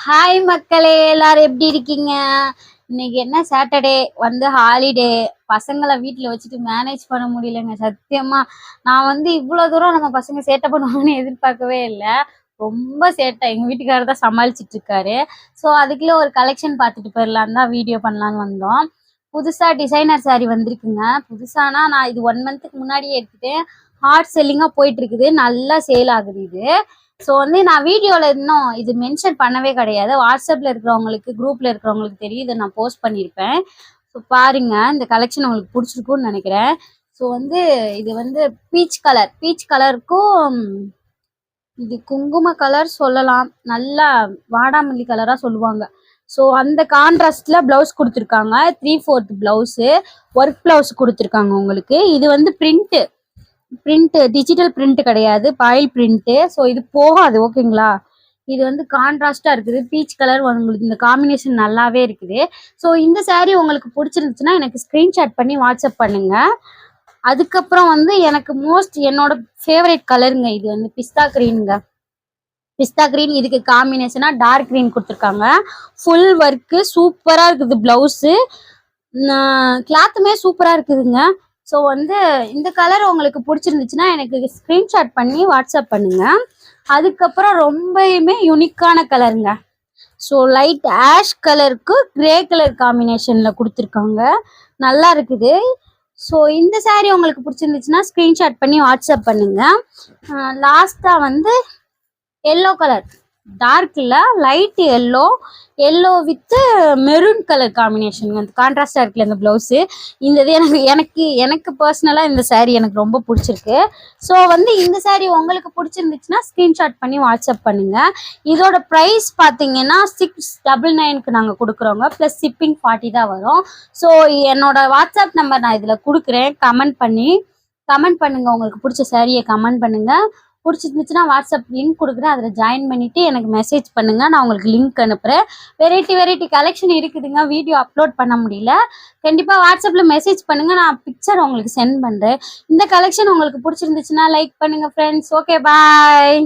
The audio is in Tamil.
ஹாய் மக்களே, எல்லாரும் எப்படி இருக்கீங்க? இன்னைக்கு என்ன சாட்டர்டே வந்து ஹாலிடே. பசங்களை வீட்டில் வச்சுட்டு மேனேஜ் பண்ண முடியலங்க. சத்தியமா நான் வந்து இவ்வளோ தூரம் நம்ம பசங்க சேட்டை பண்ணுவாங்கன்னு எதிர்பார்க்கவே இல்லை. ரொம்ப சேட்டை. எங்கள் வீட்டுக்காரர் தான் சமாளிச்சிட்டு இருக்காரு. ஸோ அதுக்குள்ளே ஒரு கலெக்ஷன் பார்த்துட்டு போயிடலான்னு தான் வீடியோ பண்ணலான்னு வந்தோம். புதுசாக டிசைனர் சாரீ வந்திருக்குங்க. புதுசானா நான் இது 1 மந்த்துக்கு முன்னாடியே எடுத்துட்டேன். ஹார்ட் செல்லிங்காக போயிட்டு இருக்குது. நல்லா சேல் ஆகுது இது. ஸோ வந்து நான் வீடியோவில் இன்னும் இது மென்ஷன் பண்ணவே கிடையாது. வாட்ஸ்அப்பில் இருக்கிறவங்களுக்கு, குரூப்பில் இருக்கிறவங்களுக்கு தெரியும். இதை நான் போஸ்ட் பண்ணியிருப்பேன். ஸோ பாருங்க, இந்த கலெக்ஷன் உங்களுக்கு பிடிச்சிருக்குன்னு நினைக்கிறேன். ஸோ வந்து இது வந்து பீச் கலருக்கும் இது குங்கும கலர் சொல்லலாம். நல்லா வாடாமல்லி கலராக சொல்லுவாங்க. ஸோ அந்த கான்ட்ராஸ்டில் ப்ளவுஸ் கொடுத்துருக்காங்க. 3/4 ப்ளவுஸு, ஒர்க் ப்ளவுஸ் கொடுத்துருக்காங்க உங்களுக்கு. இது வந்து பிரிண்ட்டு டிஜிட்டல் பிரிண்ட் கிடையாது, பாயில் பிரிண்ட்டு. ஸோ இது போகாது, ஓகேங்களா? இது வந்து கான்ட்ராஸ்டாக இருக்குது. பீச் கலர் உங்களுக்கு இந்த காம்பினேஷன் நல்லாவே இருக்குது. ஸோ இந்த சாரீ உங்களுக்கு பிடிச்சிருந்துச்சுன்னா எனக்கு ஸ்க்ரீன்ஷாட் பண்ணி வாட்ஸ்அப் பண்ணுங்க. அதுக்கப்புறம் வந்து எனக்கு என்னோட ஃபேவரட் கலருங்க இது வந்து பிஸ்தா க்ரீன். இதுக்கு காம்பினேஷனாக டார்க் க்ரீன் கொடுத்துருக்காங்க. ஃபுல் ஒர்க்கு சூப்பராக இருக்குது. ப்ளவுஸு கிளாத்துமே சூப்பராக இருக்குதுங்க. ஸோ வந்து இந்த கலர் உங்களுக்கு பிடிச்சிருந்துச்சுன்னா எனக்கு ஸ்க்ரீன்ஷாட் பண்ணி வாட்ஸ்அப் பண்ணுங்க. அதுக்கப்புறம் ரொம்பவுமே யூனிக்கான கலருங்க. ஸோ லைட் ஆஷ் கலருக்கு கிரே கலர் காம்பினேஷனில் கொடுத்துருக்காங்க. நல்லா இருக்குது. ஸோ இந்த சாரீ உங்களுக்கு பிடிச்சிருந்துச்சுன்னா ஸ்க்ரீன்ஷாட் பண்ணி வாட்ஸ்அப் பண்ணுங்க. லாஸ்ட்டாக வந்து எல்லோ கலர், டார்க்கில் light yellow with maroon colour combination கான்ட்ராஸ்டாக இருக்குல்ல இந்த ப்ளவுஸு. இந்த இது எனக்கு பர்சனலாக இந்த சாரீ எனக்கு ரொம்ப பிடிச்சிருக்கு. ஸோ வந்து இந்த சாரீ உங்களுக்கு பிடிச்சிருந்துச்சுன்னா ஸ்க்ரீன்ஷாட் பண்ணி வாட்ஸ்அப் பண்ணுங்கள். இதோட ப்ரைஸ் பார்த்தீங்கன்னா 699க்கு நாங்கள் கொடுக்குறோங்க. ப்ளஸ் ஷிப்பிங் 40 தான் வரும். ஸோ என்னோட வாட்ஸ்அப் நம்பர் நான் இதில் கொடுக்குறேன். கமெண்ட் பண்ணுங்கள். உங்களுக்கு பிடிச்ச சாரியை கமெண்ட் பண்ணுங்கள். பிடிச்சிருந்துச்சுன்னா வாட்ஸ்அப் லிங்க் கொடுக்குறேன். அதில் ஜாயின் பண்ணிவிட்டு எனக்கு மெசேஜ் பண்ணுங்கள். நான் உங்களுக்கு லிங்க் அனுப்புகிறேன். வெரைட்டி கலெக்ஷன் இருக்குதுங்க. வீடியோ அப்லோட் பண்ண முடியல. கண்டிப்பாக வாட்ஸ்அப்பில் மெசேஜ் பண்ணுங்கள். நான் பிக்சர் உங்களுக்கு சென்ட் பண்ணுறேன். இந்த கலெக்ஷன் உங்களுக்கு பிடிச்சிருந்துச்சுன்னா லைக் பண்ணுங்கள் ஃப்ரெண்ட்ஸ். ஓகே, பாய்.